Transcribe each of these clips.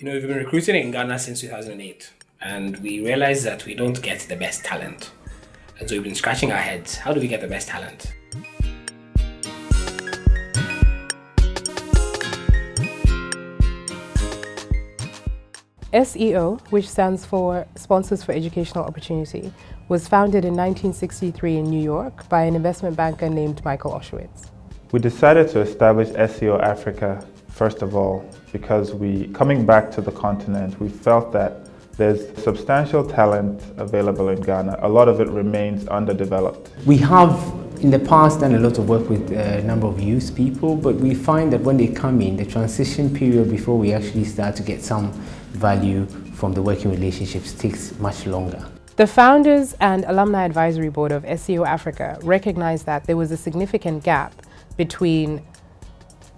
We've been recruiting in Ghana since 2008, and we realized that we don't get the best talent. And so we've been scratching our heads. How do we get the best talent? SEO, which stands for Sponsors for Educational Opportunity, was founded in 1963 in New York by an investment banker named Michael Oshowitz. We decided to establish SEO Africa, first of all, because coming back to the continent, we felt that there's substantial talent available in Ghana. A lot of it remains underdeveloped. We have in the past done a lot of work with a number of youth people, but we find that when they come in, the transition period before we actually start to get some value from the working relationships takes much longer. The founders and alumni advisory board of SEO Africa recognized that there was a significant gap between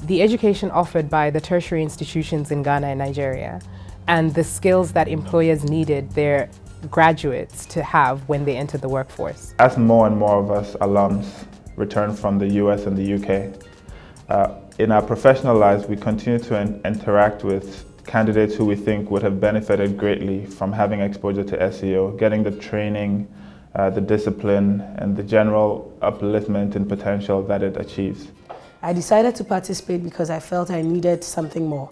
the education offered by the tertiary institutions in Ghana and Nigeria and the skills that employers needed their graduates to have when they entered the workforce. As more and more of us alums return from the US and the UK, in our professional lives, we continue to interact with candidates who we think would have benefited greatly from having exposure to SEO, getting the training, the discipline, and the general upliftment and potential that it achieves. I decided to participate because I felt I needed something more.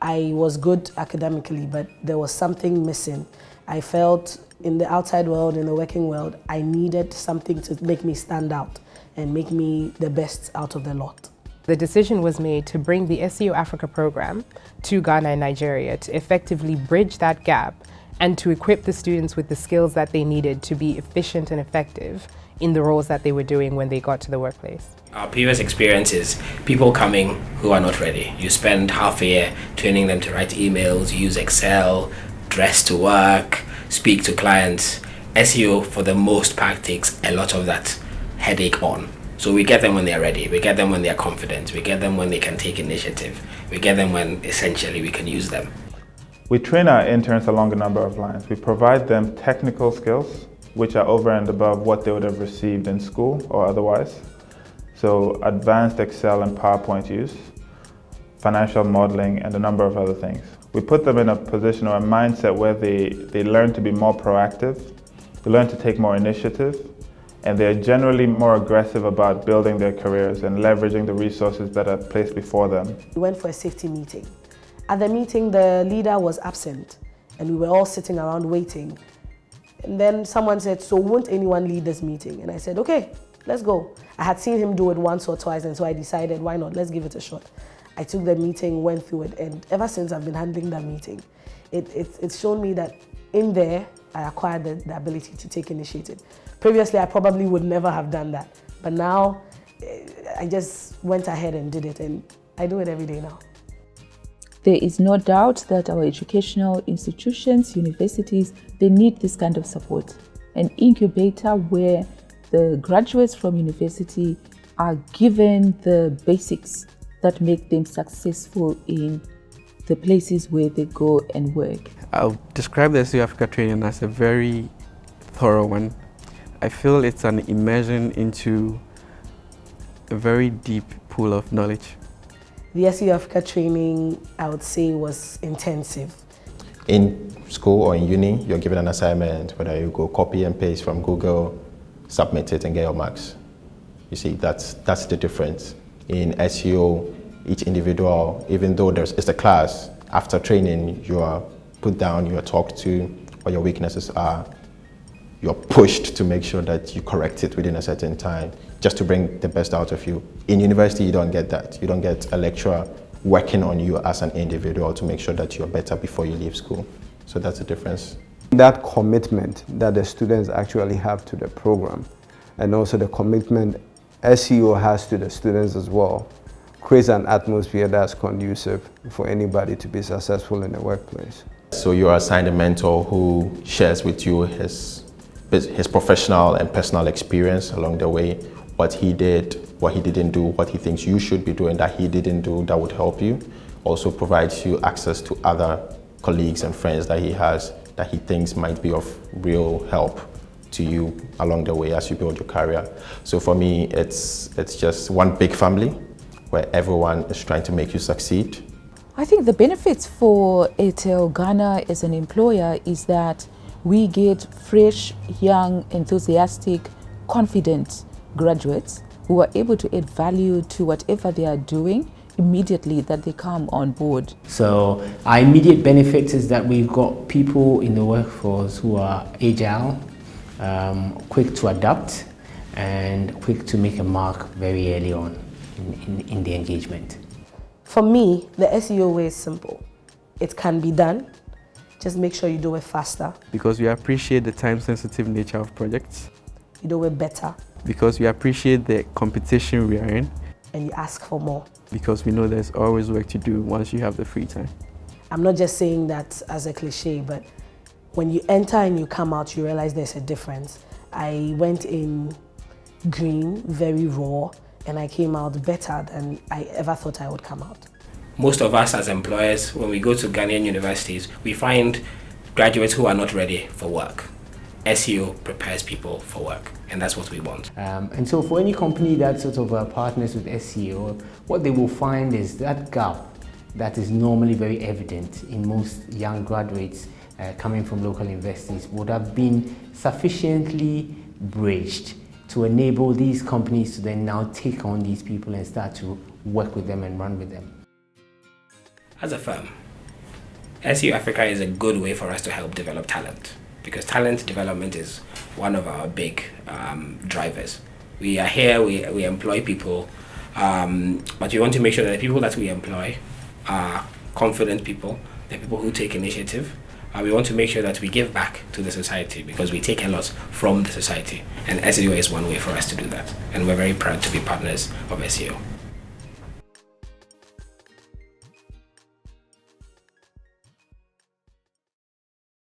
I was good academically, but there was something missing. I felt in the outside world, in the working world, I needed something to make me stand out and make me the best out of the lot. The decision was made to bring the SEO Africa program to Ghana and Nigeria to effectively bridge that gap and to equip the students with the skills that they needed to be efficient and effective in the roles that they were doing when they got to the workplace. Our previous experience is people coming who are not ready. You spend half a year training them to write emails, use Excel, dress to work, speak to clients. SEO, for the most part, takes a lot of that headache on. So we get them when they're ready, we get them when they're confident, we get them when they can take initiative, we get them when essentially we can use them. We train our interns along a number of lines. We provide them technical skills, which are over and above what they would have received in school or otherwise. So advanced Excel and PowerPoint use, financial modeling, and a number of other things. We put them in a position or a mindset where they learn to be more proactive, they learn to take more initiative, and they're generally more aggressive about building their careers and leveraging the resources that are placed before them. We went for a safety meeting. At the meeting, the leader was absent, and we were all sitting around waiting. And then someone said, "So won't anyone lead this meeting?" And I said, "Okay, let's go." I had seen him do it once or twice, and so I decided, why not? Let's give it a shot. I took the meeting, went through it, and ever since I've been handling that meeting. It's shown me that in there, I acquired the ability to take initiative. Previously, I probably would never have done that. But now, I just went ahead and did it, and I do it every day now. There is no doubt that our educational institutions, universities, they need this kind of support. An incubator where the graduates from university are given the basics that make them successful in the places where they go and work. I'll describe the SEO Africa training as a very thorough one. I feel it's an immersion into a very deep pool of knowledge. The SEO Africa training, I would say, was intensive. In school or in uni, you're given an assignment, whether you go copy and paste from Google, submit it and get your marks. You see, that's the difference. In SEO, each individual, even though it's a class, after training, you are put down, you are talked to, what your weaknesses are. You're pushed to make sure that you correct it within a certain time, just to bring the best out of you. In university, you don't get that. You don't get a lecturer working on you as an individual to make sure that you're better before you leave school. So that's the difference. That commitment that the students actually have to the program, and also the commitment SEO has to the students as well, creates an atmosphere that's conducive for anybody to be successful in the workplace. So you're assigned a mentor who shares with you his professional and personal experience along the way, what he did, what he didn't do, what he thinks you should be doing that he didn't do that would help you. Also provides you access to other colleagues and friends that he has that he thinks might be of real help to you along the way as you build your career. So for me, it's just one big family where everyone is trying to make you succeed. I think the benefits for Airtel Ghana as an employer is that we get fresh, young, enthusiastic, confident graduates who are able to add value to whatever they are doing immediately that they come on board. So our immediate benefits is that we've got people in the workforce who are agile, quick to adapt, and quick to make a mark very early on in the engagement. For me, the SEO way is simple. It can be done. Just make sure you do it faster. Because we appreciate the time-sensitive nature of projects. You do it better. Because we appreciate the competition we are in. And you ask for more. Because we know there's always work to do once you have the free time. I'm not just saying that as a cliche, but when you enter and you come out, you realize there's a difference. I went in green, very raw, and I came out better than I ever thought I would come out. Most of us as employers, when we go to Ghanaian universities, we find graduates who are not ready for work. SEO prepares people for work, and that's what we want. And so for any company that sort of partners with SEO, what they will find is that gap that is normally very evident in most young graduates coming from local universities would have been sufficiently bridged to enable these companies to then now take on these people and start to work with them and run with them. As a firm, SEO Africa is a good way for us to help develop talent, because talent development is one of our big drivers. We are here, we employ people, but we want to make sure that the people that we employ are confident people, they're people who take initiative. We want to make sure that we give back to the society, because we take a lot from the society, and SEO is one way for us to do that, and we're very proud to be partners of SEO.